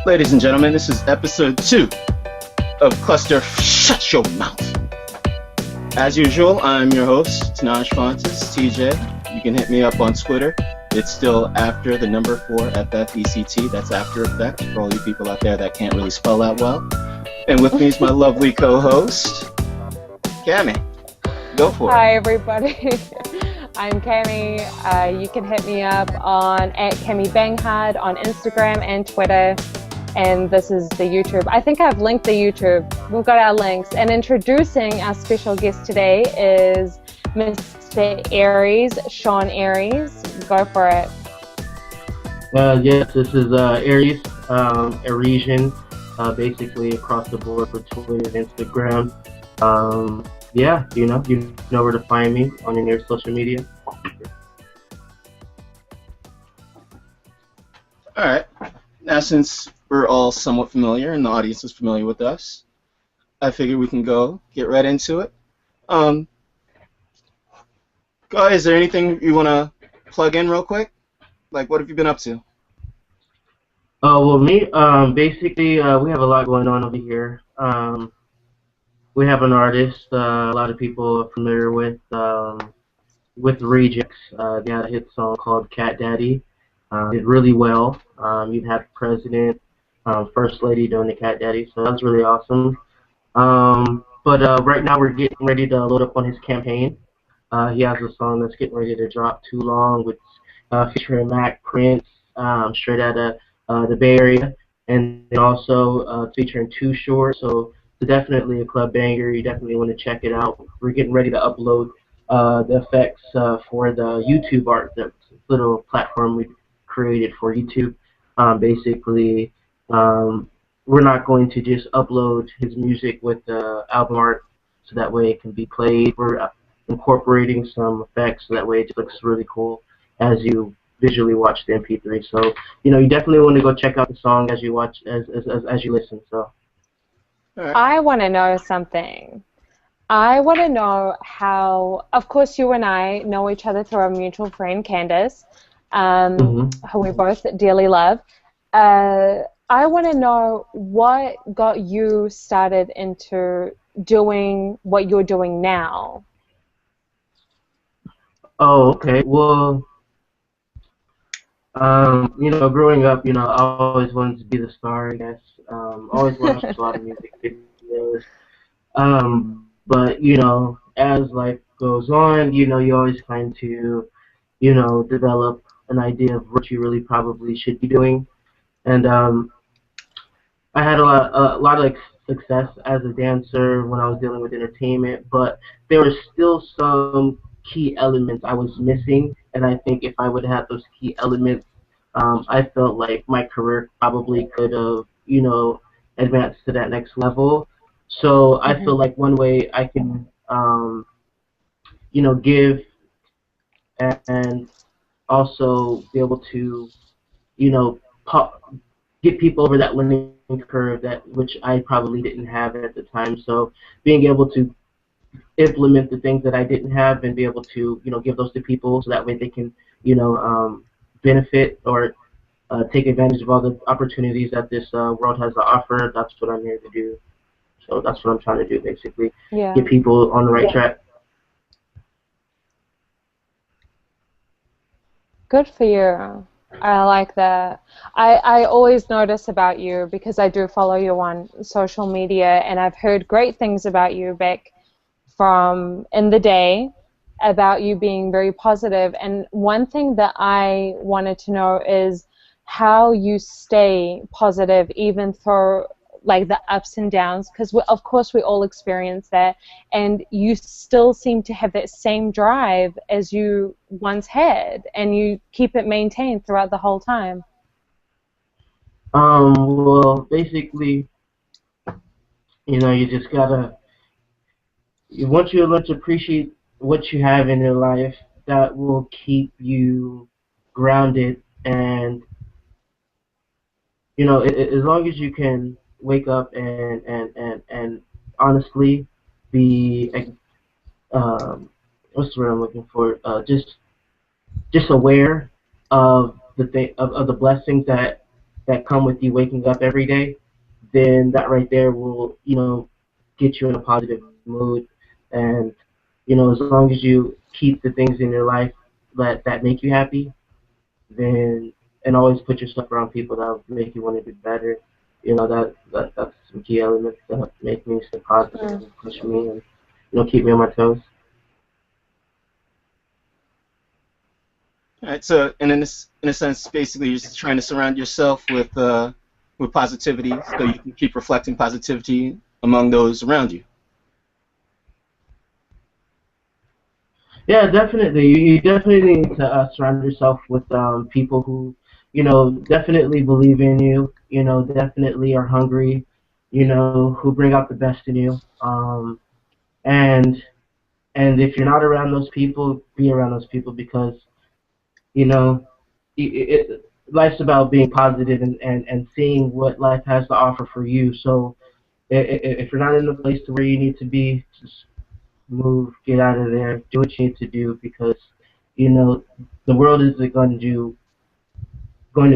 Ladies and gentlemen, this is episode 2 of Cluster Shut Your Mouth. As usual, I'm your host, Tenaj TJ. You can hit me up on Twitter. It's still after the number 4 FFECT. That's After Effect for all you people out there that can't really spell that well. And with me is my lovely co-host, Cami. Go for it. Hi, everybody. I'm Cami. You can hit me up on @CamiBanghard on Instagram and Twitter. And this is the YouTube. I think I've linked the YouTube. We've got our links. And introducing our special guest today is Mr. Aries, Sean Aries. Go for it. Yes, this is Aries, Ariessean, basically across the board for Twitter and Instagram. Yeah, you know where to find me on any social media. All right. Now, since we're all somewhat familiar and the audience is familiar with us, I figured we can get right into it. Guys, is there anything you want to plug in real quick? Like, what have you been up to? Well, me, basically, we have a lot going on over here. We have an artist a lot of people are familiar with Rejects. They had a hit song called Cat Daddy. Did really well. You'd have President, First Lady doing the Cat Daddy, so that's really awesome. But right now we're getting ready to load up on his campaign. He has a song that's getting ready to drop, Too Long, with featuring Mac Prince, straight out of the Bay Area, and also featuring Too Short. So it's definitely a club banger. You definitely want to check it out. We're getting ready to upload the effects for the YouTube art, that little platform we created for YouTube. Basically, we're not going to just upload his music with the album art so that way it can be played. We're incorporating some effects so that way it just looks really cool as you visually watch the MP3. So, you definitely want to go check out the song as you watch, as you listen. So. Right. I want to know something. I want to know how, of course, you and I know each other through our mutual friend, Candace, who we both dearly love. I want to know what got you started into doing what you're doing now. Oh, okay. Well, growing up, I always wanted to be the star, I guess. Always watched a lot of music videos. But, as life goes on, you always kind to, develop an idea of what you really probably should be doing. And I had a lot of success as a dancer when I was dealing with entertainment, but there were still some key elements I was missing, and I think if I would have had those key elements, I felt like my career probably could have, advanced to that next level. So I feel like one way I can, give and also be able to, get people over that learning curve which I probably didn't have at the time. So being able to implement the things that I didn't have and be able to, give those to people so that way they can, benefit or take advantage of all the opportunities that this world has to offer. That's what I'm here to do. So that's what I'm trying to do, basically. Yeah. Get people on the right track. Good for you. I like that. I always notice about you because I do follow you on social media, and I've heard great things about you back from in the day about you being very positive. And one thing that I wanted to know is how you stay positive even through like the ups and downs, because of course we all experience that, and you still seem to have that same drive as you once had, and you keep it maintained throughout the whole time. Well, basically, you just gotta, once you learn to appreciate what you have in your life, that will keep you grounded, and as long as you can wake up and honestly be what's the word I'm looking for? Just aware of the blessings that that come with you waking up every day, then that right there will, get you in a positive mood. And, as long as you keep the things in your life that make you happy, then, and always put yourself around people that will make you want to do better. That's some key elements that make me stay positive Mm. and push me and, keep me on my toes. All right. So, and in a sense, basically, you're just trying to surround yourself with positivity, so you can keep reflecting positivity among those around you. Yeah, definitely. You definitely need to surround yourself with people who, definitely believe in you. Definitely are hungry. Who bring out the best in you. And if you're not around those people, be around those people because you know, life's about being positive and seeing what life has to offer for you. So if you're not in the place to where you need to be, just move, get out of there, do what you need to do because you know the world isn't going to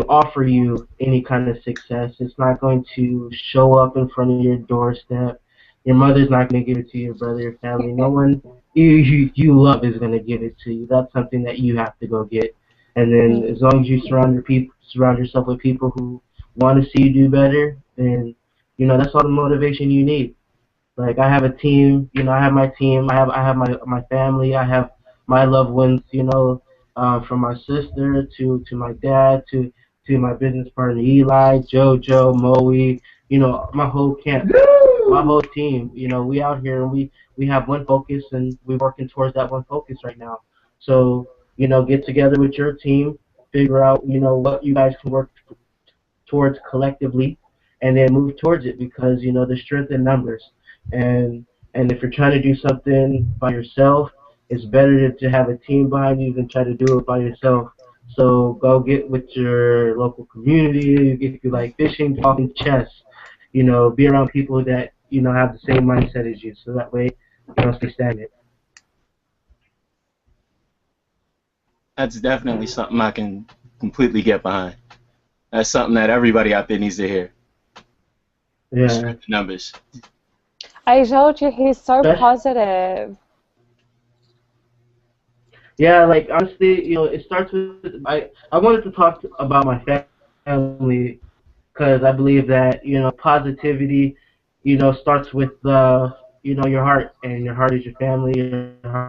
offer you any kind of success. It's not going to show up in front of your doorstep. Your mother's not going to give it to your brother, your family. No one you love is going to give it to you. That's something that you have to go get. And then Mm. as long as you surround yourself with people who want to see you do better, then that's all the motivation you need. Like I have a team, I have my team, I have my family, I have my loved ones, from my sister to my dad to my business partner Eli, JoJo, Moe, my whole camp, my whole team. We out here and we have one focus and we're working towards that one focus right now. So get together with your team, figure out what you guys can work towards collectively and then move towards it because there's strength in numbers and if you're trying to do something by yourself it's better to have a team behind you than try to do it by yourself. So go get with your local community if you like fishing, golfing, chess, be around people that have the same mindset as you so that way you don't stay stagnant. That's definitely something I can completely get behind. That's something that everybody out there needs to hear. Yeah. Strength in numbers. I told you he's so That's, positive. yeah, like honestly, it starts with I wanted to talk about my family because I believe that positivity, starts with your heart, and your heart is your family, your heart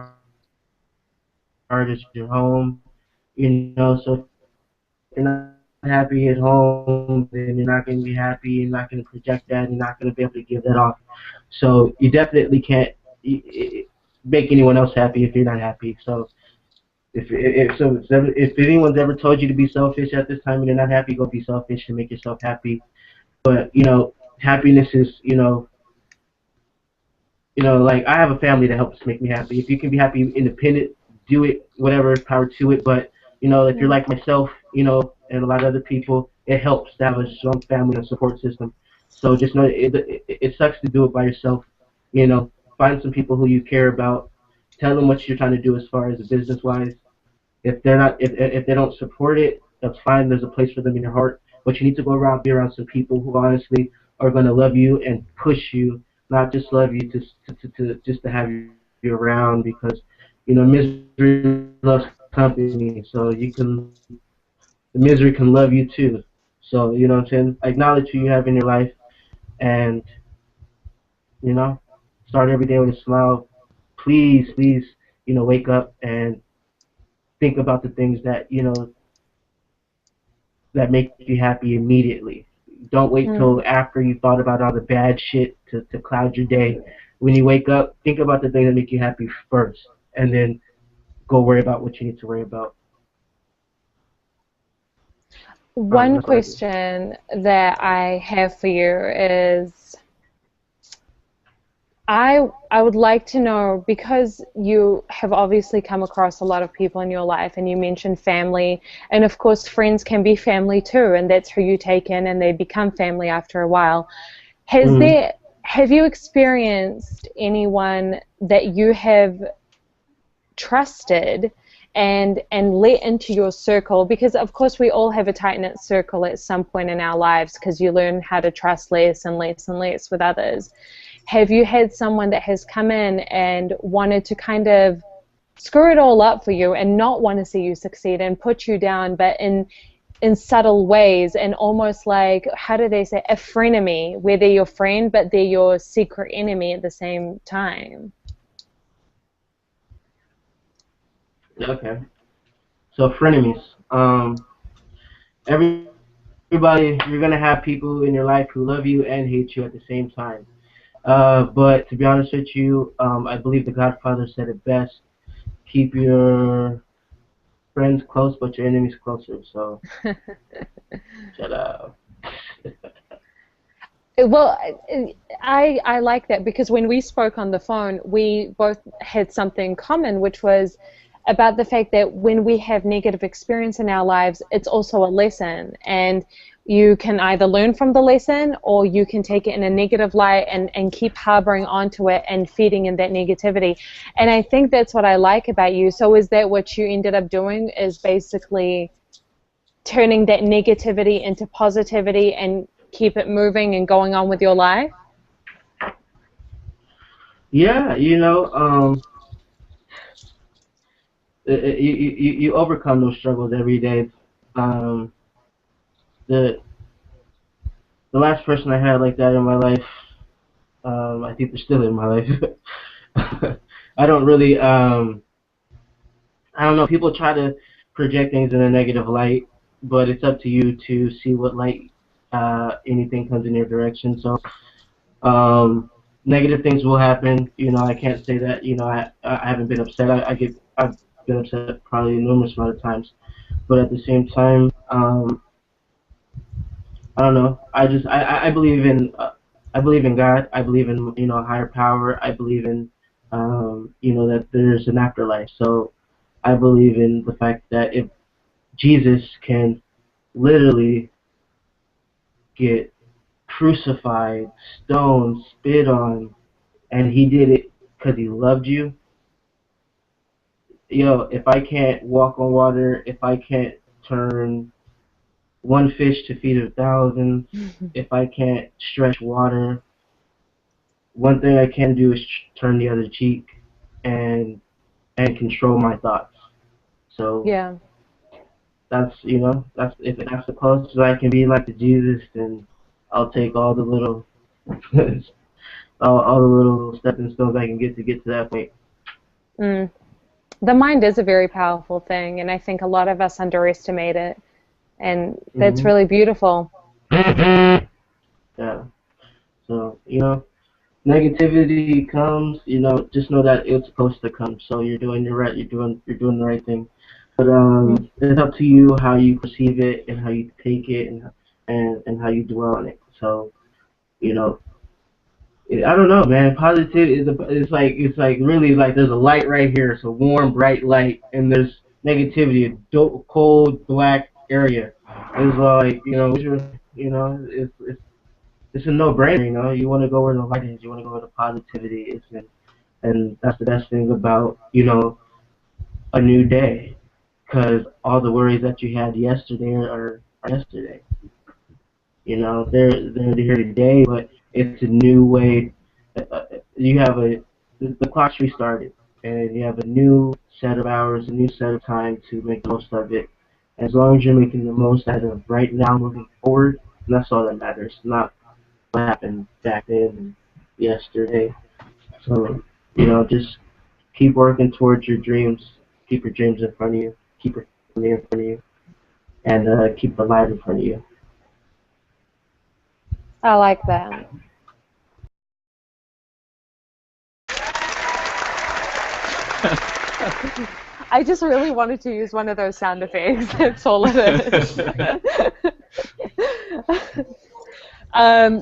is your home. So if you're not happy at home, then you're not going to be happy. You're not going to project that. You're not going to be able to give that off. So you definitely can't make anyone else happy if you're not happy. So if anyone's ever told you to be selfish at this time and you're not happy, go be selfish and make yourself happy. But happiness is like I have a family that helps make me happy. If you can be happy independent, do it, whatever, power to it. But if you're Mm. like myself, and a lot of other people, it helps to have a strong family and support system. So just know it sucks to do it by yourself. Find some people who you care about. Tell them what you're trying to do as far as business wise. If they don't support it, that's fine. There's a place for them in your heart. But you need to be around some people who honestly are going to love you and push you, not just love you to just to have you around because misery loves company. So the misery can love you too. So what I'm saying? Acknowledge who you have in your life and you know start every day with a smile. Please, wake up and think about the things that make you happy immediately. Don't wait Mm. till after you thought about all the bad shit to cloud your day. When you wake up, think about the things that make you happy first, and then go worry about what you need to worry about. One That's what I do. question that I have for you is I would like to know because you have obviously come across a lot of people in your life and you mentioned family and of course friends can be family too and that's who you take in and they become family after a while. Has Mm-hmm. there have you experienced anyone that you have trusted and let into your circle, because of course we all have a tight-knit circle at some point in our lives, because you learn how to trust less and less and less with others. Have you had someone that has come in and wanted to kind of screw it all up for you and not want to see you succeed and put you down, but in subtle ways, and almost like, how do they say, a frenemy, where they're your friend but they're your secret enemy at the same time? Okay. So frenemies. Everybody, you're gonna have people in your life who love you and hate you at the same time. But to be honest with you, I believe the Godfather said it best: keep your friends close, but your enemies closer. So, shut up. Well, I like that, because when we spoke on the phone, we both had something in common, which was about the fact that when we have negative experience in our lives, it's also a lesson, and you can either learn from the lesson or you can take it in a negative light and keep harboring onto it and feeding in that negativity. And I think that's what I like about you. So is that what you ended up doing, is basically turning that negativity into positivity and keep it moving and going on with your life? Yeah, you overcome those struggles every day. Um, the the last person I had like that in my life, I think they're still in my life. I don't really, I don't know. People try to project things in a negative light, but it's up to you to see what light anything comes in your direction. So, negative things will happen. I can't say that. I haven't been upset. I've been upset probably a numerous amount of times, but at the same time, I don't know. I believe in God. I believe in a higher power. I believe in that there's an afterlife. So I believe in the fact that if Jesus can literally get crucified, stoned, spit on, and he did it because he loved you. If I can't walk on water, if I can't turn one fish to feed 1,000, if I can't stretch water, one thing I can do is turn the other cheek and control my thoughts. So Yeah. that's if that's the closest I can be like to Jesus, then I'll take all the little all the little stepping stones I can get to that point. Mm. The mind is a very powerful thing, and I think a lot of us underestimate it, and that's Mhm. really beautiful. Yeah. So negativity comes. Just know that it's supposed to come. So you're doing your right. You're doing the right thing. But it's up to you how you perceive it and how you take it and how you dwell on it. So you know, I don't know, man. Positive it's like really like there's a light right here. It's a warm, bright light, and there's negativity, a cold, black area. It's like it's a no-brainer. You want to go where the light is. You want to go where the positivity is, and that's the best thing about a new day, because all the worries that you had yesterday are yesterday. They're here today, but it's a new way. You have the clock's restarted, and you have a new set of hours, a new set of time to make the most of it. As long as you're making the most out of right now, moving forward, that's all that matters. Not what happened back then and yesterday. So just keep working towards your dreams. Keep your dreams in front of you. Keep your family in front of you, and keep the light in front of you. I like that. I just really wanted to use one of those sound effects. That's all it is.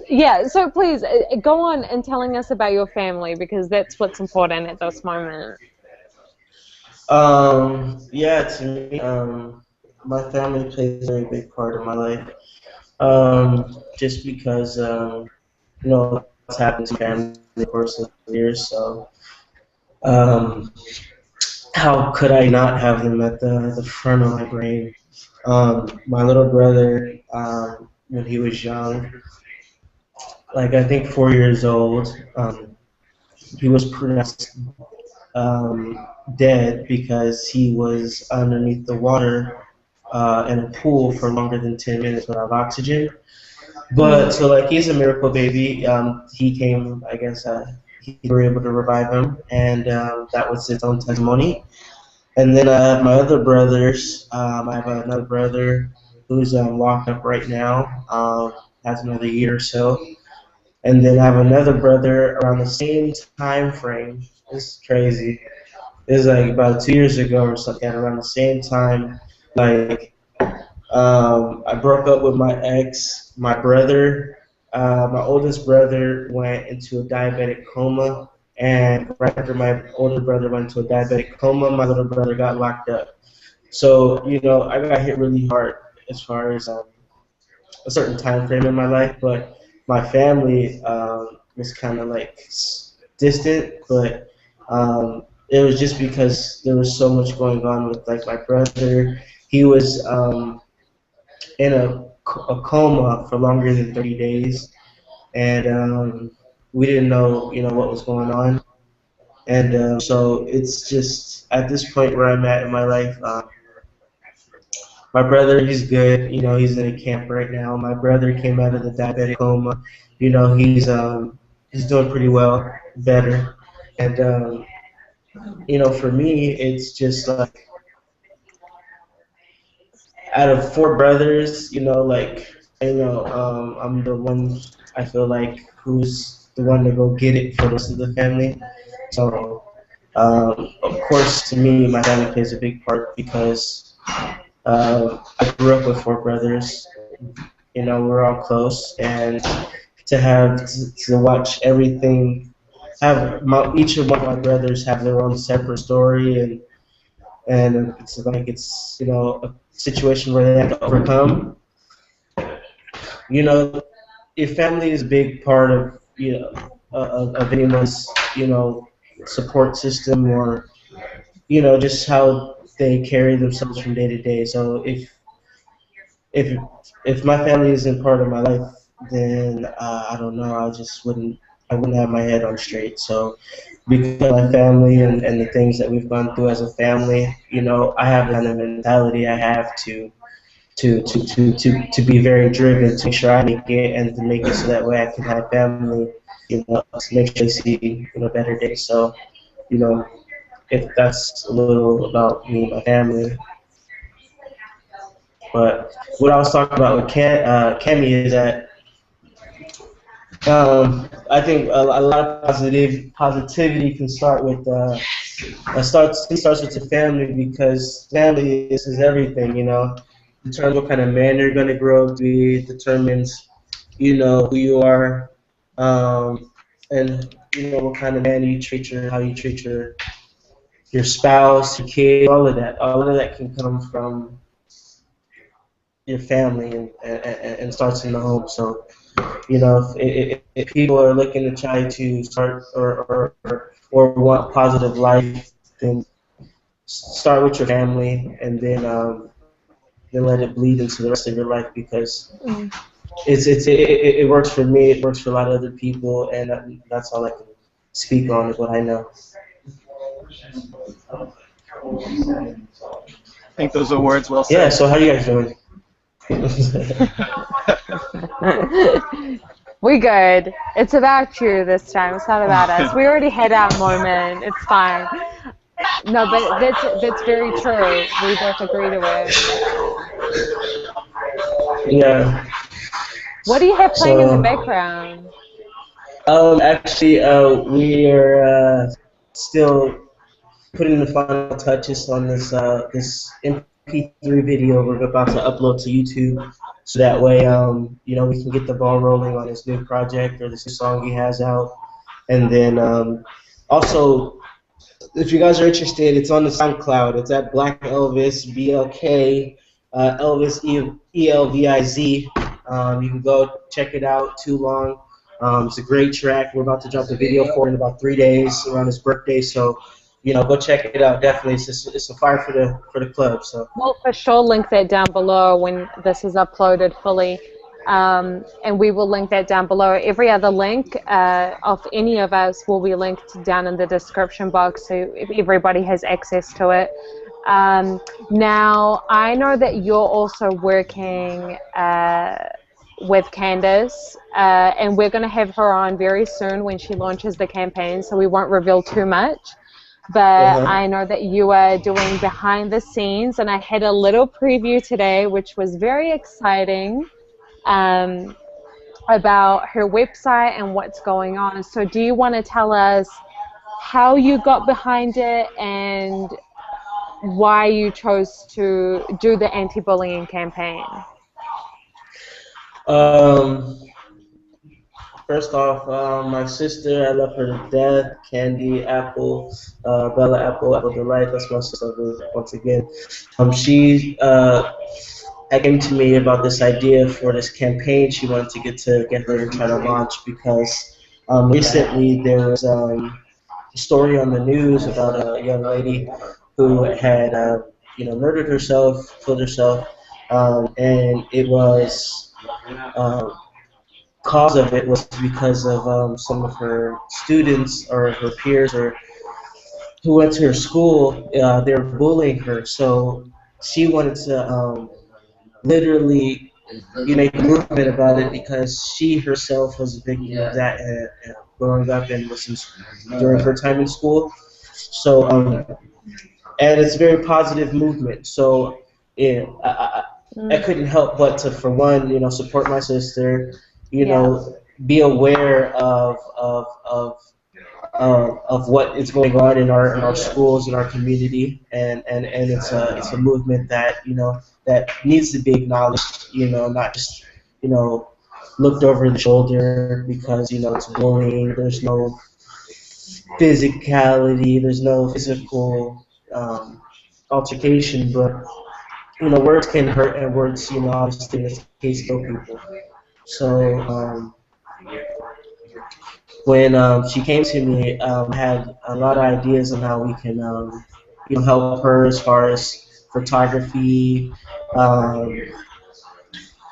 Yeah, so please go on and telling us about your family, because that's what's important at this moment. Yeah, to me, my family plays a very big part in my life. Just because, what's happened to family, of course, in the years. So, um, how could I not have them at the front of my brain? My little brother, when he was young, like I think 4 years old, he was pronounced dead because he was underneath the water in a pool for longer than 10 minutes without oxygen. But so like he's a miracle baby. He came, I guess, he were able to revive him, and that was his own testimony. And then I have my other brothers. I have another brother who's locked up right now. Has another year or so. And then I have another brother around the same time frame. It's crazy. It's like about 2 years ago or something. Around the same time, like I broke up with my ex. My oldest brother went into a diabetic coma, and right after my older brother went into a diabetic coma, my little brother got locked up. So I got hit really hard as far as a certain time frame in my life, but my family was kind of like distant, but it was just because there was so much going on with like my brother. He was in a coma for longer than 30 days, and we didn't know, what was going on. And so it's just at this point where I'm at in my life. My brother, he's good. He's in a camp right now. My brother came out of the diabetic coma. He's doing pretty well, better. And for me, it's just like out of four brothers, I'm the one I feel like who's the one to go get it for the rest of the family. So, of course, to me, my family plays a big part because I grew up with four brothers. We're all close, and to watch everything, each of my brothers have their own separate story, and it's like it's a situation where they have to overcome. You know, your family is a big part of of anyone's support system, or just how they carry themselves from day to day. So if if my family isn't part of my life, then I don't know. I wouldn't have my head on straight. So because of my family and the things that we've gone through as a family, I have that kind of mentality. I have to be very driven to make sure I make it and to make it so that way I can have family, to make sure they see better days. So you know if that's a little about me and my family. But what I was talking about with Cami is that I think a lot of positivity can start with starts with the family, because family is everything. Determines what kind of man you're gonna grow up to be. It determines who you are, and what kind of man you treat how you treat your spouse, your kids, all of that. All of that can come from your family, and starts in the home. So, if people are looking to try to start or want positive life, then start with your family, and then let it bleed into the rest of your life, because it works for me. It works for a lot of other people, and that's all I can speak on, is what I know. I think those are words well said. Yeah. So how are you guys doing? We good. It's about you this time. It's not about us. We already had our moment. It's fine. No, but that's very true. We both agree to it. Yeah. What do you have playing in the background? Actually, we are still putting the final touches on this MP3 video we're about to upload to YouTube, so that way we can get the ball rolling on this new project, or this new song he has out. And then also, if you guys are interested, it's on the SoundCloud. It's at Black Elvis, BLK, Elvis, ELVIZ. You can go check it out. Too Long. It's a great track. We're about to drop the video for it in about 3 days, around his birthday. So go check it out. Definitely, it's a fire for the club. So We'll for sure link that down below when this is uploaded fully. And we will link that down below. Every other link of any of us will be linked down in the description box, so everybody has access to it. Now, I know that you're also working with Candace, and we're going to have her on very soon when she launches the campaign, so we won't reveal too much. But I know that you are doing behind the scenes, and I had a little preview today, which was very exciting, about her website and what's going on. So do you want to tell us how you got behind it and why you chose to do the anti-bullying campaign? First off, my sister, I love her to death. Candy, Apple, Bella Apple, Apple Delight. That's my sister once again. She came to me about this idea for this campaign she wanted to get together and try to launch because recently there was a story on the news about a young lady who had murdered herself, killed herself, and it was cause of it was because of some of her students or her peers or who went to her school. They were bullying her, so she wanted to literally make a movement about it because she herself was a victim of that growing up and was during her time in school. So and it's a very positive movement. So yeah, I couldn't help but to, for one, support my sister, be aware of what is going on in our schools, in our community, and it's a movement that that needs to be acknowledged, not just looked over the shoulder because it's bullying. There's no physicality, there's no physical altercation, but words can hurt, and words, obviously in this case, kill people. So when she came to me, I had a lot of ideas on how we can help her as far as photography,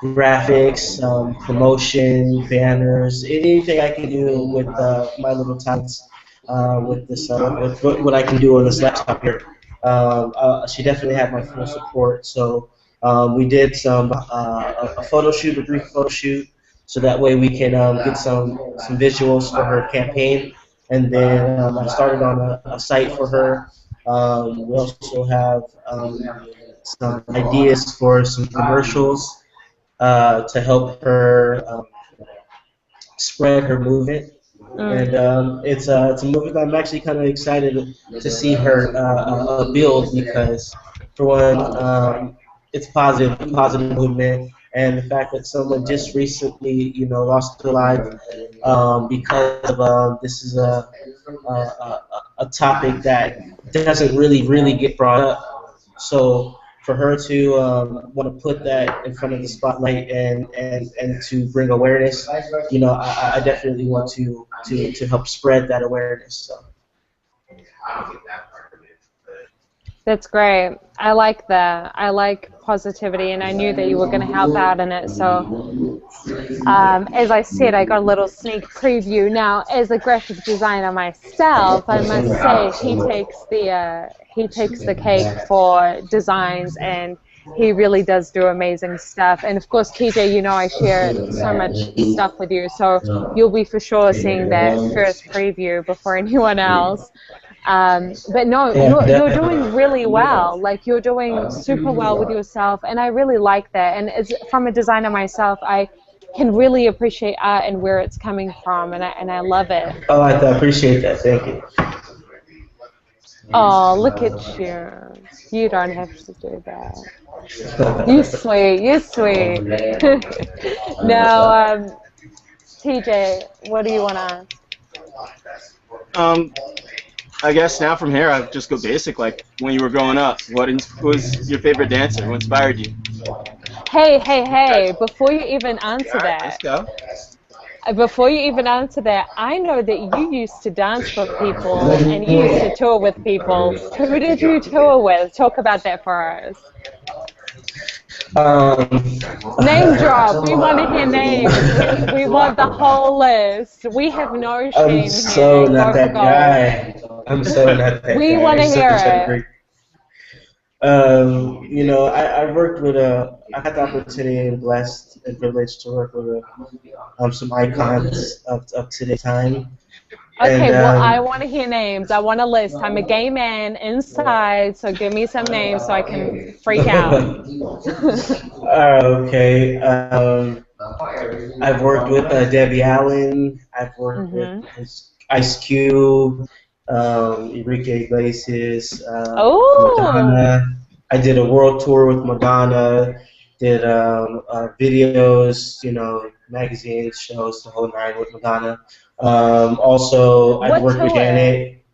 graphics, promotion, banners, anything I can do with my little talents, with this, with what I can do on this laptop here. She definitely had my full support. So we did a photo shoot, a brief photo shoot, so that way we can get some visuals for her campaign. And then I started on a site for her. We also have some ideas for some commercials to help her spread her movement. And it's a movement that I'm actually kind of excited to see her build because, for one, it's positive movement, and the fact that someone just recently, lost their life because of this is a topic that doesn't really get brought up. So for her to want to put that in front of the spotlight and to bring awareness, I definitely want to help spread that awareness. So. That's great. I like that. I like positivity, and I knew that you were going to help out in it. So, as I said, I got a little sneak preview. Now, as a graphic designer myself, I must say he takes the cake for designs, and he really does do amazing stuff. And of course, TJ, I share so much stuff with you, so you'll be for sure seeing that first preview before anyone else. But no, you're doing really well. Like, you're doing super well with yourself, and I really like that. And from a designer myself, I can really appreciate art and where it's coming from, and I love it. Oh, I appreciate that. Thank you. Oh, look at you. You don't have to do that. You sweet. You sweet. Now, TJ, what do you want to ask? I guess now from here, I just go basic. Like, when you were growing up, who was your favorite dancer? Who inspired you? Hey, before you even answer that. Let's go. Before you even answer that, I know that you used to dance for people and you used to tour with people. Who did you tour with? Talk about that for us. Um, Name drop. We want to hear names. We want the whole list. We have no I'm shame so here. not Go for that gold. guy. I'm so not that We guy. want I to hear such a it. great. I worked with I had the opportunity and blessed and privileged to work with some icons of today's time, and Okay, well, I want to hear names. I want a list. I'm a gay man inside, so give me some names so I can freak out. okay. I've worked with Debbie Allen. I've worked with hmm Ice Cube, Enrique Iglesias, Oh, Madonna. I did a world tour with Madonna. Did videos, magazines, shows, the whole nine with Madonna. Also, I've what worked with tour? Janet.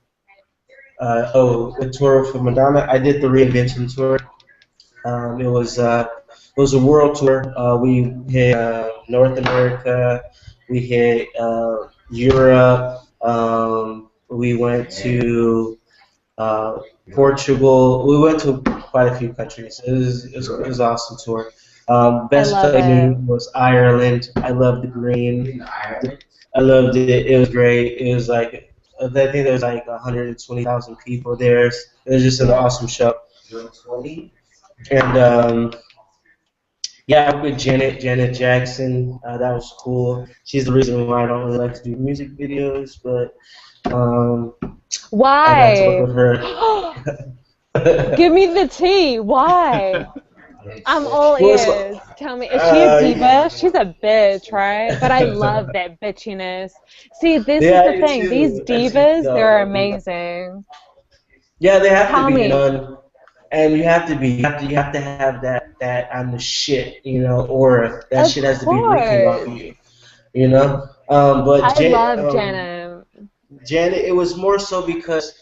The tour for Madonna. I did the reinvention tour. It was a world tour. We hit North America, we hit Europe. We went to uh, Portugal. We went to quite a few countries. It was an awesome tour. I Best love place it. was Ireland. I loved the green. I loved it. It was great. It was like I think there was like 120,000 people there. It was just an awesome show. And yeah, with Janet Jackson. That was cool. She's the reason why I don't really like to do music videos, but um, I got to work Why? with her. Give me the tea. Why? I'm all Was ears. Tell me, is she a yeah, diva? She's a bitch, right? But I love that bitchiness. See, this is yeah, the I do thing. These too. I do. divas, they're No, amazing. yeah, they have to be, Cami, and you have to be, you have to have that I'm the shit, aura. That of shit has to be reeking off course. of you, you know. But I love Jenna. Janet, it was more so because,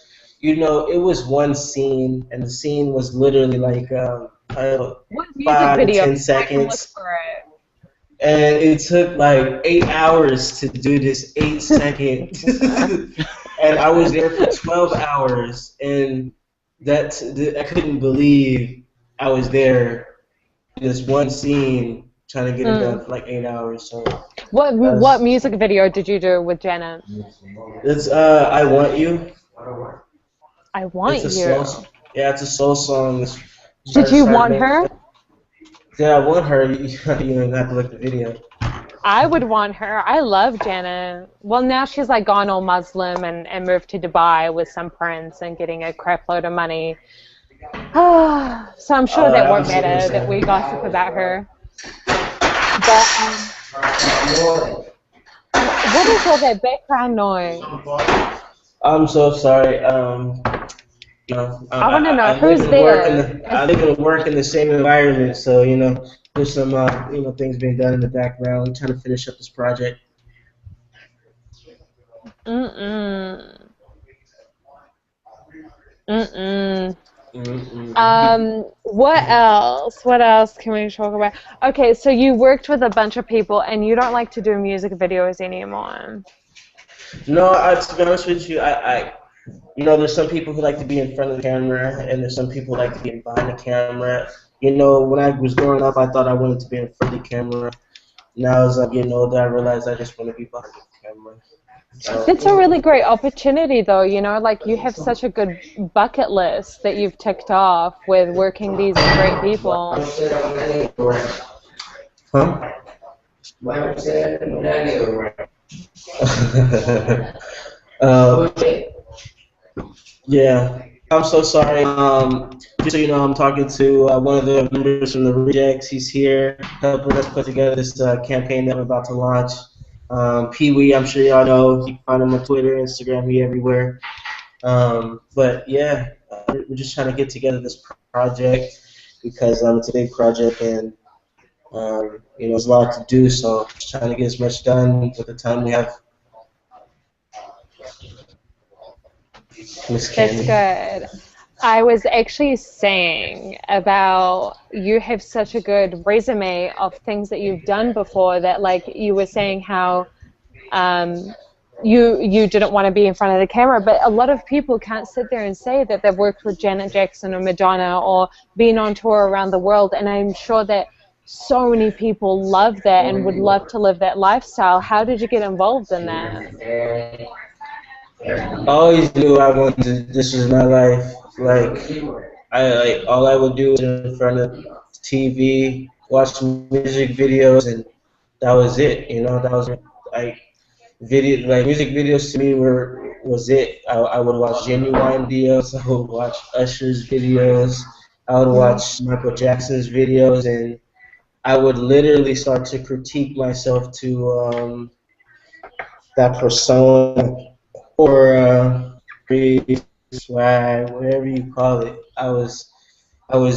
it was one scene, and the scene was literally like What music video? So I can look 5 to 10 seconds, for it. and it took like 8 hours to do this 8 second, and I was there for 12 hours, and I couldn't believe I was there in this one scene trying to get it done Mm. for like 8 hours. So What that's music video did you do with Jenna? it's I Want You. I It's want a slow, you. yeah, it's a slow song. It's Did you want her? Yeah, I want her. You don't have to look at the video. I would want her. I love Jenna. Well, now she's like gone all Muslim and moved to Dubai with some prince and getting a crap load of money. So I'm sure that I won't was super matter that we sad. gossip about her. But what is all that background noise? I'm so sorry. I want to know I live who's and work in there. the I live and work in the same environment, so there's some things being done in the background. I'm trying to finish up this project. Mm-mm. Mm-mm. Mm-mm. What else? What else can we talk about? Okay, so you worked with a bunch of people and you don't like to do music videos anymore. No, to be honest with you, there's some people who like to be in front of the camera, and there's some people who like to be behind the camera. When I was growing up, I thought I wanted to be in front of the camera. Now, as I'm getting older, I realize I just want to be behind the camera. That's a So, really great opportunity, though, like you have such a good bucket list that you've ticked off with working these great people. huh? uh, yeah, I'm so sorry. Just so you know, I'm talking to one of the members from the Rejects. He's here helping us put together this campaign that we're about to launch. Pee Wee, I'm sure y'all know. You can find him on Twitter, Instagram, he everywhere. But yeah, we're just trying to get together this project because it's a big project, and there's a lot to do. So just trying to get as much done with the time we have. Miss That's Cami. good. I was actually saying about you have such a good resume of things that you've done before that like you were saying how you didn't want to be in front of the camera, but a lot of people can't sit there and say that they've worked with Janet Jackson or Madonna or been on tour around the world, and I'm sure that so many people love that and would love to live that lifestyle. How did you get involved in that? I always knew I wanted to, this was my life. All I would do was in front of TV, watch music videos, and that was it. That was like music videos to me was it. I would watch Genuine videos. I would watch Usher's videos. I would watch Michael Jackson's videos, and I would literally start to critique myself to that persona or swag, whatever you call it. I was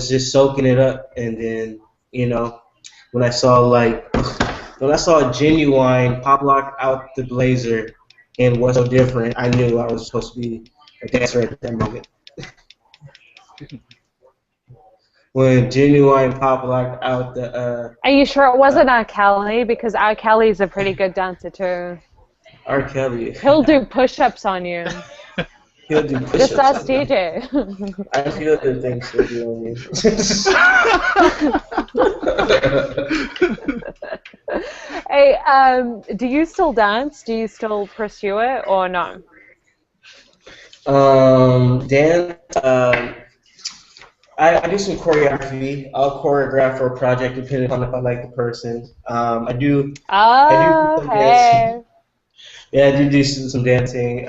just soaking it up, and then when I saw Genuine pop lock out the blazer and What's So Different, I knew I was supposed to be a dancer at that moment. When Genuine pop locked out the. Are you sure it wasn't R. Kelly? Because R. Kelly's a pretty good dancer too. R. Kelly. He'll do push-ups on you. He'll do push-ups. Just ask DJ. I feel the things he'll do on you. Hey, do you still dance? Do you still pursue it or no? Dance. I do some choreography. I'll choreograph for a project depending on if I like the person. I do. Oh, I do hey. dancing. Yeah, I do some dancing,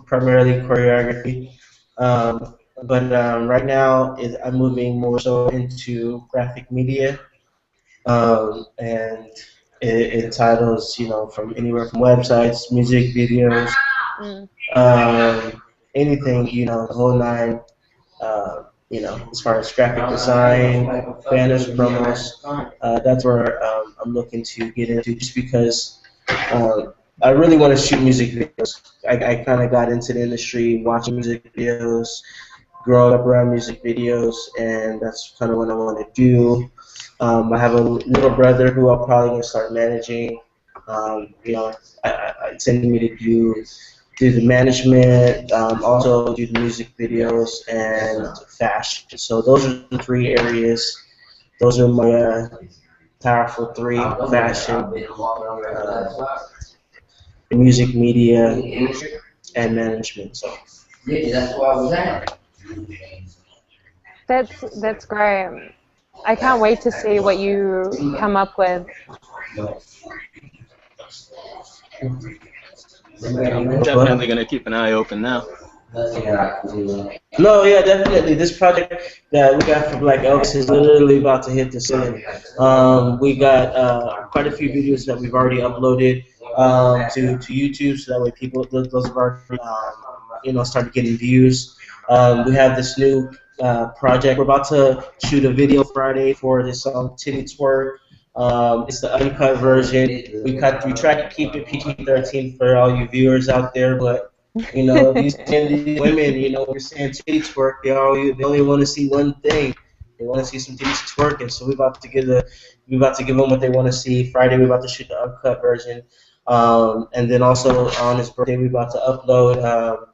primarily choreography. But right now, I'm moving more so into graphic media, and it titles, from anywhere from websites, music videos, anything, the whole nine. As far as graphic design, banners, promos, that's where I'm looking to get into, just because I really want to shoot music videos. I kind of got into the industry watching music videos, growing up around music videos, and that's kind of what I want to do. I have a little brother who I'm probably going to start managing. It's in me to do the management, also do the music videos, and fashion. So those are the three areas. Those are my powerful three: fashion, music media, and management. So That's great. I can't wait to see what you come up with. I'm definitely going to keep an eye open now. No, yeah, definitely. This project that we got for Black Elvis is literally about to hit the ceiling. We got quite a few videos that we've already uploaded to YouTube, so that way those have already started getting views. We have this new project. We're about to shoot a video Friday for this song Titty Twerk. It's the uncut version. We tried to keep it PG-13 for all you viewers out there, but these women, when you're saying titty twerk, they only want to see one thing. They want to see some titties twerking. So we're about to give them what they want to see. Friday we're about to shoot the uncut version, and then also on his birthday we're about to upload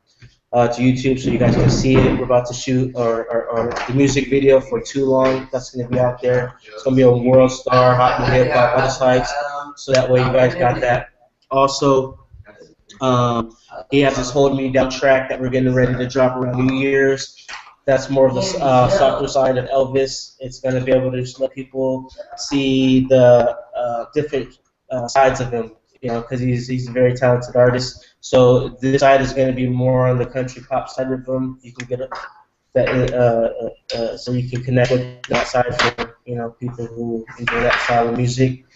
to YouTube so you guys can see it. We're about to shoot or the music video for Too Long. That's going to be out there. It's going to be a world star, hot and hip hop, other sites. So that way you guys got that. Also, he has this Hold Me Down track that we're getting ready to drop around New Year's. That's more of the softer side of Elvis. It's going to be able to just let people see the different sides of him, because he's a very talented artist. So this side is going to be more on the country pop side of him. You can get that, so you can connect with that side for people who enjoy that style of music.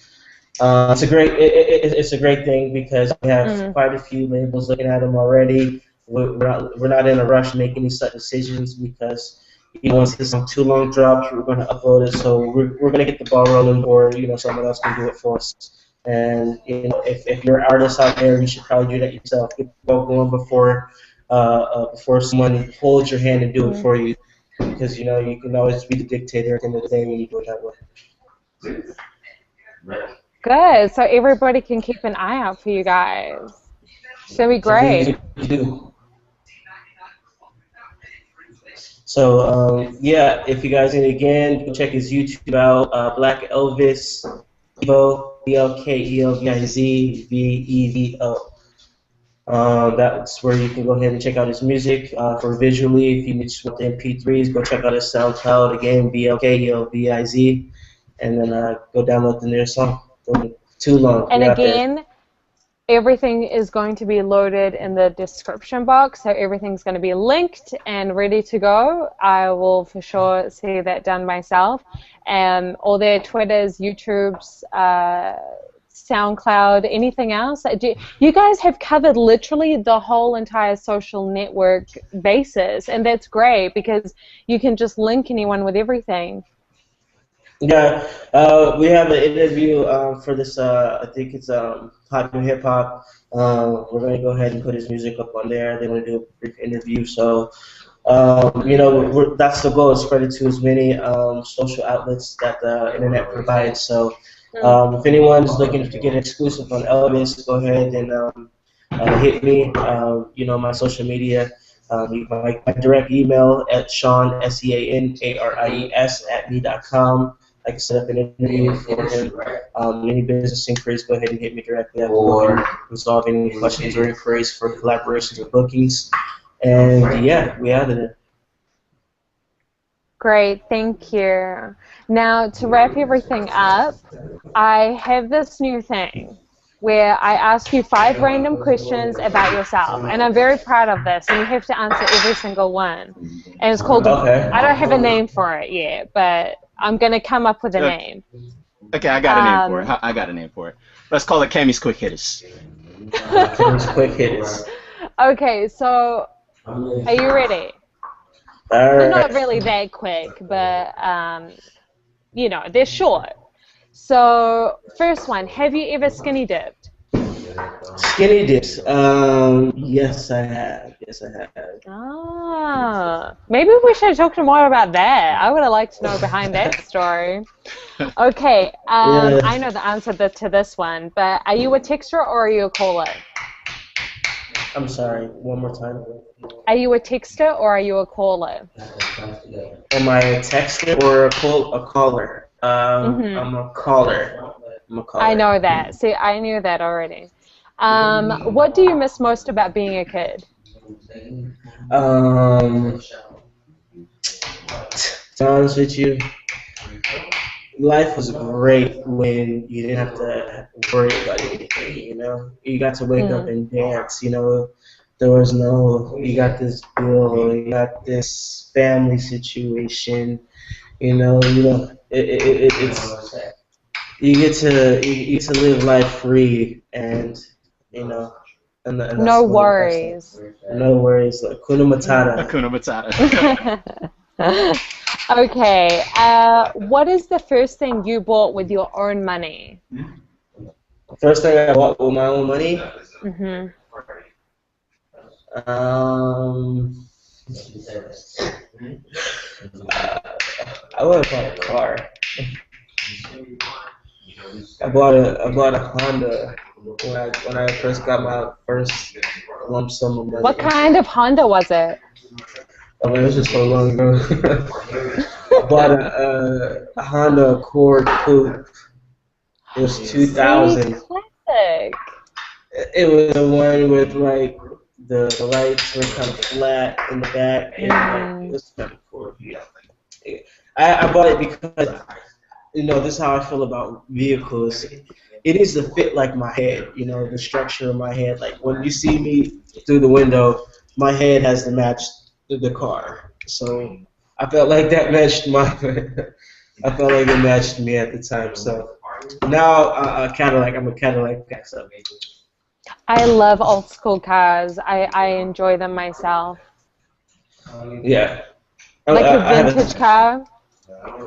It's a great thing because we have quite a few labels looking at them already. We're not in a rush to make any such decisions because once this song Too Long drops, we're going to upload it. So we're going to get the ball rolling, or someone else can do it for us. And if you're an artist out there, you should probably do that yourself. Get the ball going before someone holds your hand and do it for you, because you can always be the dictator at the end of the day when you do it that way. Good. So everybody can keep an eye out for you guys. It's gonna be great. You do. So yeah, if you guys need again, go check his YouTube out. Black Elvis Evo BLKELVIZVEVO. That's where you can go ahead and check out his music. For visually, if you just want the MP3s, go check out his SoundCloud again, BLKELVIZ, and then go download the new song. Don't too long. And again, everything is going to be loaded in the description box, so everything's going to be linked and ready to go. I will for sure see that done myself. All their Twitters, YouTubes, SoundCloud, anything else. You guys have covered literally the whole entire social network basis, and that's great because you can just link anyone with everything. Yeah, we have an interview for this. I think it's Popular Hip Hop. We're going to go ahead and put his music up on there. They're going to do a brief interview. So, you know, that's the goal: is spread it to as many social outlets that the internet provides. So, if anyone's looking to get exclusive on Elvis, go ahead and hit me. You know, my social media. My direct email at Sean SeanAries at me.com. I can set up an interview for him. Any business inquiries, go ahead and hit me directly. Or resolve any questions or inquiries for collaborations or bookings. And yeah, we out of there. Great, thank you. Now, to wrap everything up, I have this new thing where I ask you 5 random questions about yourself, and I'm very proud of this, and you have to answer every single one. And it's called, I don't have a name for it yet, but I'm going to come up with a name. Okay, I got a name for it. I got a name for it. Let's call it Cami's Quick Hitters. Cami's Quick Hitters. Okay, so are you ready? They're not really that quick, but, you know, they're short. So, first one, have you ever skinny dipped? Skinny dips? Yes, I have. Yes, I have. Ah, maybe we should talk more about that. I would have liked to know behind that story. Okay, I know the answer to this one, but are you a texter or are you a caller? I'm sorry, one more time. Are you a texter or are you a caller? Am I a texter or a caller? I'm a caller. I know that. See, I knew that already. What do you miss most about being a kid? To be honest with you, life was great when you didn't have to worry about anything, you know? You got to wake up and dance, you know? There was no, you got this bill, you got this family situation, you know, it's you get to live life free, and you know, and no worries. No worries. Hakuna Matata. Hakuna Matata. Okay. What is the first thing you bought with your own money? First thing I bought with my own money. I would have bought a car. I bought a Honda when I first got my first lump sum of money. What kind of Honda was it? I mean, it was just so long ago. I bought a Honda Accord Coupe. It was 2000. Classic. It was the one with like the lights were kind of flat in the back, and like, it was kind of cool. Yeah. I bought it because, you know, this is how I feel about vehicles. It needs to fit like my head, you know, the structure of my head. Like when you see me through the window, my head has to match the car. So I felt like that matched my. I felt like it matched me at the time. So now I'm a Cadillac guy. So. I love old school cars. I enjoy them myself. Yeah. Like a vintage car?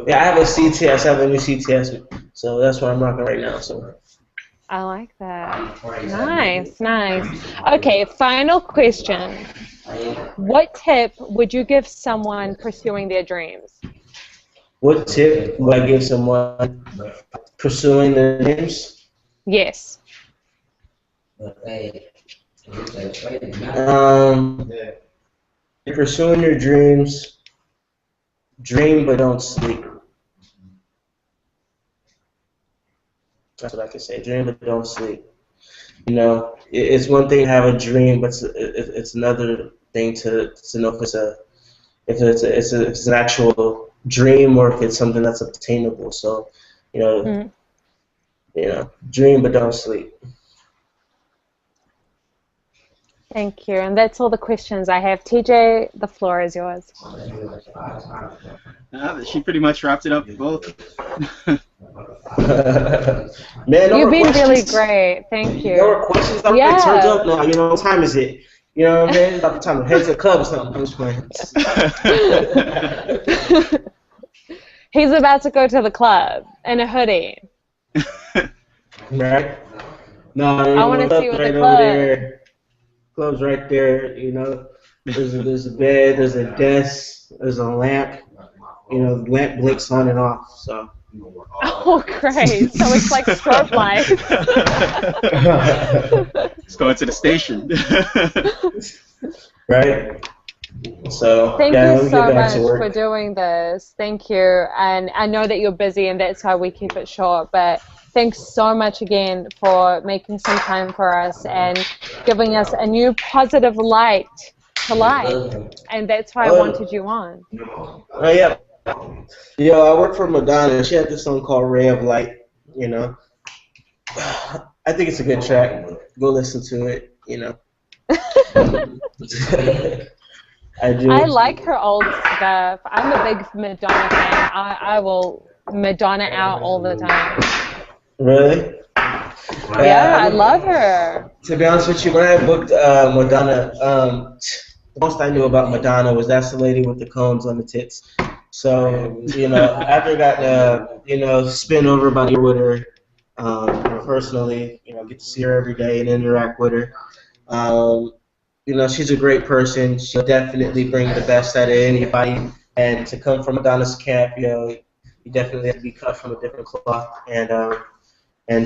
Yeah, I have a CTS. I have a new CTS. So that's what I'm rocking right now. So. I like that. Nice, nice. Okay, final question. What tip would you give someone pursuing their dreams? What tip would I give someone pursuing their dreams? Yes. You're pursuing your dreams. Dream but don't sleep. That's what I can say. Dream but don't sleep. You know, it's one thing to have a dream, but it's another thing to know if it's an actual dream or if it's something that's obtainable. So, you know, Mm. dream but don't sleep. Thank you. And that's all the questions I have. TJ, the floor is yours. She pretty much wrapped it up both. Man, no You've been really questions. great. Thank you. No more questions. I'm Yeah. turned up now. You know, what time is it? You know what I mean? It's about the time to head to the club or something. I'm just playing. He's about to go to the club in a hoodie. Right? No, I want to see what right the over club. there. Club's right there. You know, there's a bed, there's a desk, there's a lamp. You know, the lamp blinks on and off. So. Oh, great. So it's like strobe lights. It's going to the station. Right? So, Thank yeah, you let me so get back much to work. for doing this. Thank you. And I know that you're busy and that's why we keep it short, but thanks so much again for making some time for us and giving us a new positive light to life. And that's why I wanted you on. Oh, yeah. Yo, I work for Madonna. She had this song called Ray of Light, you know. I think it's a good track. Go listen to it, you know. I do. I like her old stuff. I'm a big Madonna fan. I will Madonna out all the time. Really? Yeah, I love her. To be honest with you, when I booked Madonna, the most I knew about Madonna was that's the lady with the cones on the tits. So, you know, after I got spin over about a year with her, personally, you know, get to see her every day and interact with her. You know, she's a great person. She'll definitely bring the best out of anybody. And to come from Madonna's camp, you know, you definitely have to be cut from a different cloth. And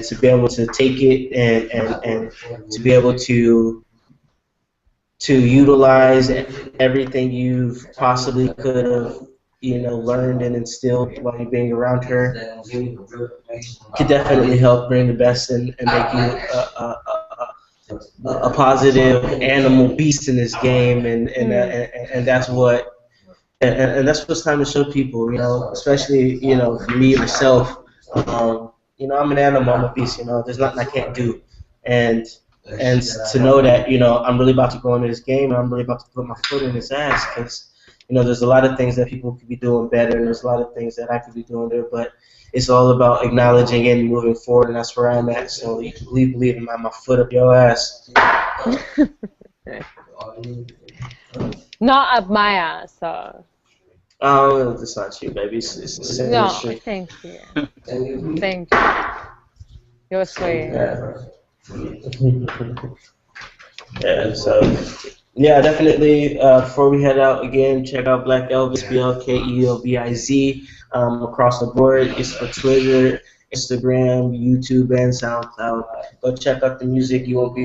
to be able to take it and to be able to utilize everything you've possibly could have, you know, learned and instilled while you're being around her could definitely help bring the best and make you a positive animal beast in this game, and that's what and that's what's time to show people, you know, especially, you know, for me myself, you know, I'm an animal, I'm a beast, you know, there's nothing I can't do, and to know that, you know, I'm really about to go into this game and I'm really about to put my foot in his ass, because, you know, there's a lot of things that people could be doing better and there's a lot of things that I could be doing there, but it's all about acknowledging it and moving forward, and that's where I'm at. So you can believe in my foot up your ass. Not up my ass, though. Oh, that's not you, baby. It's the same No, industry. thank you. Thank you. You're sweet. Yeah, so, yeah, definitely, before we head out again, check out Black Elvis, BLKELVIZ, across the board. It's for Twitter, Instagram, YouTube, and SoundCloud. Go check out the music. You won't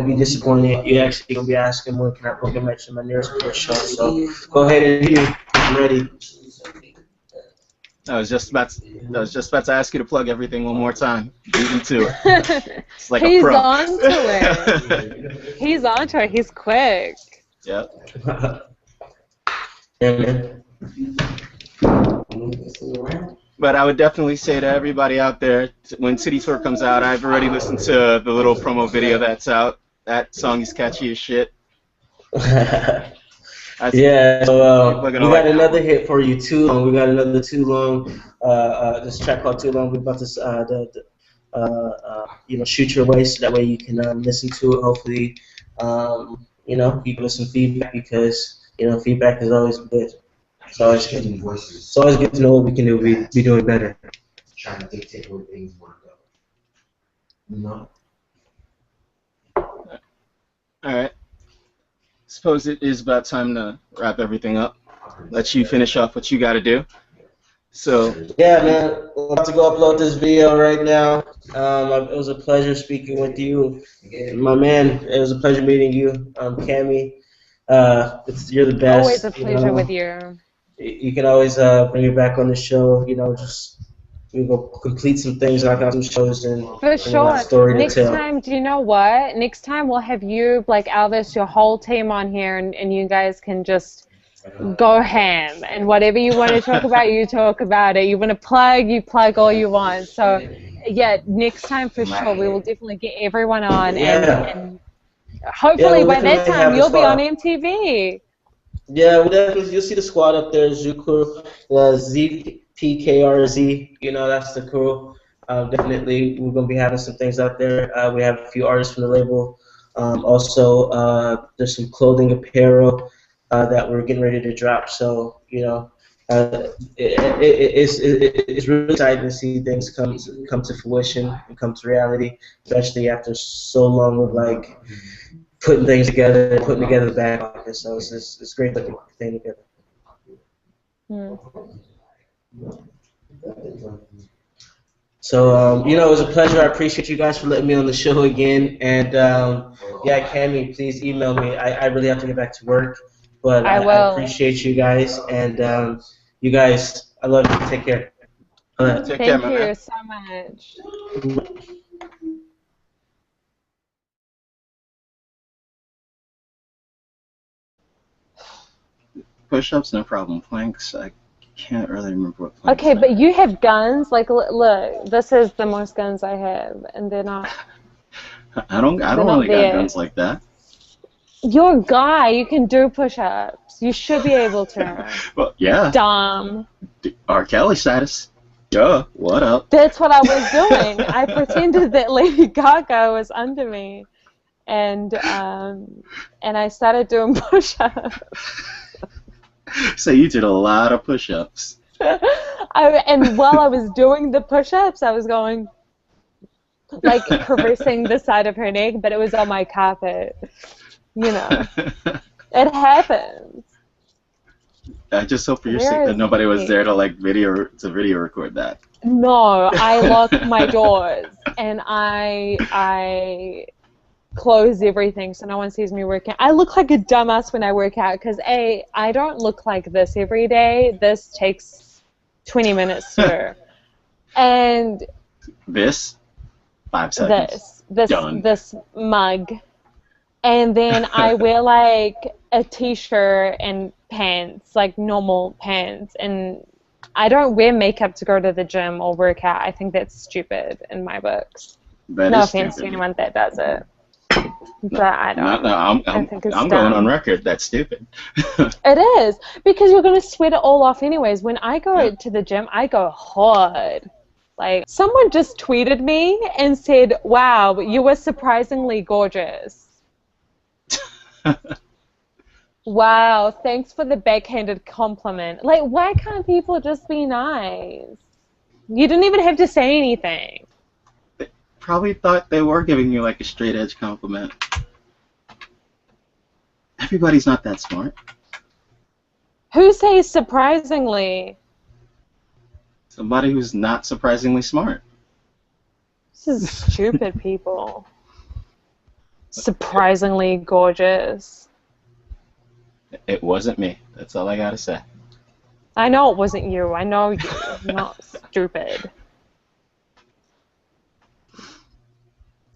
be disappointed. You're actually going to be asking when can I book a match in my nearest show. So go ahead and hit it. I'm ready. I was just about to ask you to plug everything one more time. Beat me to it. It's like He's a pro. on to it. He's on to it. He's quick. Yep. Yeah, man. But I would definitely say to everybody out there, when City Tour comes out, I've already listened to the little promo video that's out. That song is catchy as shit. Yeah, so we got like another hit for you, Too Long. We got another Too Long. This track called Too Long. We're about to you know, shoot your way so that way you can listen to it. Hopefully, you know, you give us some feedback, because, you know, feedback is always good. It's always good. It's always good to know what we can do. Be doing better. Trying to dictate where things want to go. No. All right. Suppose it is about time to wrap everything up. Let you finish off what you got to do. So, Yeah, man, I'm about to go upload this video right now. It was a pleasure speaking with you, my man. It was a pleasure meeting you, Cami. You're the Always best. a pleasure with you. You can always bring me back on the show. Just we go complete some things, knock out some shows, and For bring a lot of sure. story to Next tell. time, do you know what? Next time we'll have you, like Elvis, your whole team on here, and you guys can just go ham. And whatever you want to talk about, you talk about it. You want to plug, you plug all you want. So, yeah, next time for sure, we will definitely get everyone on, Yeah, and yeah, hopefully we'll by that definitely time have the you'll be on squad. MTV. Yeah, we'll definitely. You'll see the squad up there. Zukur, ZPKRZ. That's the crew. Definitely, we're gonna be having some things out there. We have a few artists from the label. Also, there's some clothing apparel that we're getting ready to drop. So, it's really exciting to see things come to fruition and come to reality, especially after so long of like putting things together, putting together the back office. So it's great putting the thing together. Hmm. So it was a pleasure. I appreciate you guys for letting me on the show again. And yeah, Cami, please email me. I really have to get back to work, but I I will. appreciate you guys. And you guys, I love you. Take care. take care, Thank my man. you so much. Push-ups, no problem. Planks, I can't really remember what planks Okay, are. but you have guns. Like, look, this is the most guns I have, and I they're don't not really got there. guns like that. You're a guy. You can do push-ups. You should be able to. Well, yeah, Dumb. R. Kelly status. Yo, what up? That's what I was doing. I pretended that Lady Gaga was under me, and I started doing push-ups. So you did a lot of push-ups. And while I was doing the push-ups, I was going, like, caressing the side of her neck, but it was on my carpet. It happens. I just hope for your sake Where that is nobody was he? there to video record that. No, I lock my doors and I close everything so no one sees me working. I look like a dumbass when I work out because I don't look like this every day. This takes 20 minutes to do. And This 5 seconds. Done. this mug. And then I wear like a t-shirt and pants, like normal pants, and I don't wear makeup to go to the gym or work out. I think that's stupid in my books. That No is offense to stupid. anyone that does it, but I don't. No, I think it's I'm dumb. going on record. That's stupid. It is, because you're going to sweat it all off anyways. When I go to the gym, I go hard. Like, someone just tweeted me and said, "Wow, you were surprisingly gorgeous." Wow, thanks for the backhanded compliment. Like, why can't people just be nice? You didn't even have to say anything. Probably thought they were giving you like a straight edge compliment. Everybody's not that smart. Who says surprisingly? Somebody who's not surprisingly smart. This is stupid people. Surprisingly gorgeous. It wasn't me. That's all I gotta say. I know it wasn't you. I know you. You're not stupid.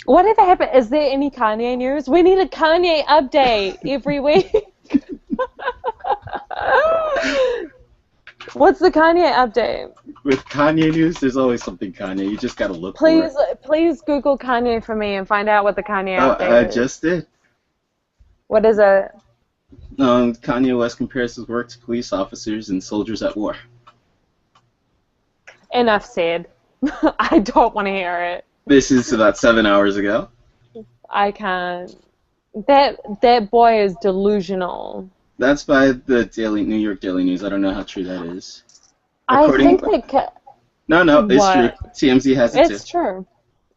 Whatever happened? Is there any Kanye news? We need a Kanye update every week. What's the Kanye update? With Kanye news, there's always something Kanye. You just gotta look for Please, it. please Google Kanye for me and find out what the Kanye update I is. just did. What is it? Kanye West compares his work to police officers and soldiers at war. Enough said. I don't want to hear it. This is about 7 hours ago. I can't. That boy is delusional. That's by the New York Daily News. I don't know how true that is. I think that... No, it's What? true. TMZ has it too. It's true.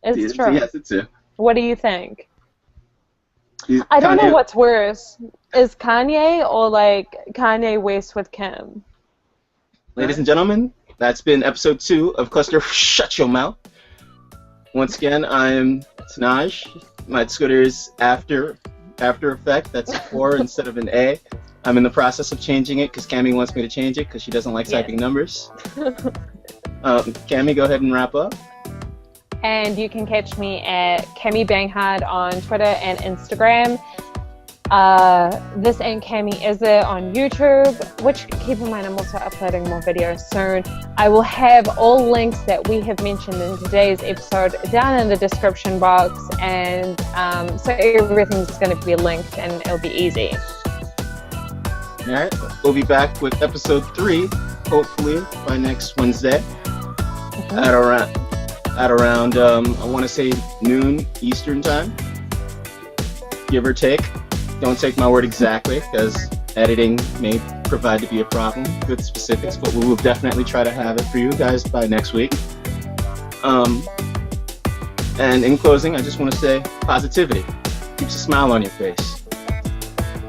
It's TMZ true. has it too. What do you think? I don't know what's worse. Is Kanye or like Kanye West with Kim? Ladies and gentlemen, that's been episode 2 of Cluster Shut Your Mouth. Once again, I'm Tenaj. My Twitter is After Effect. That's a 4 instead of an A. I'm in the process of changing it because Cami wants me to change it because she doesn't like typing numbers. Cami, go ahead and wrap up. And you can catch me at Cami Banghard on Twitter and Instagram. This Ain't Cami Is It on YouTube, which keep in mind I'm also uploading more videos soon. I will have all links that we have mentioned in today's episode down in the description box, and so everything's going to be linked and it'll be easy. Alright, we'll be back with episode 3, hopefully by next Wednesday at around I want to say noon Eastern time, give or take. Don't take my word exactly, because editing may provide to be a problem with specifics, but we will definitely try to have it for you guys by next week. And in closing, I just want to say positivity keeps a smile on your face.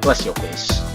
Bless your face.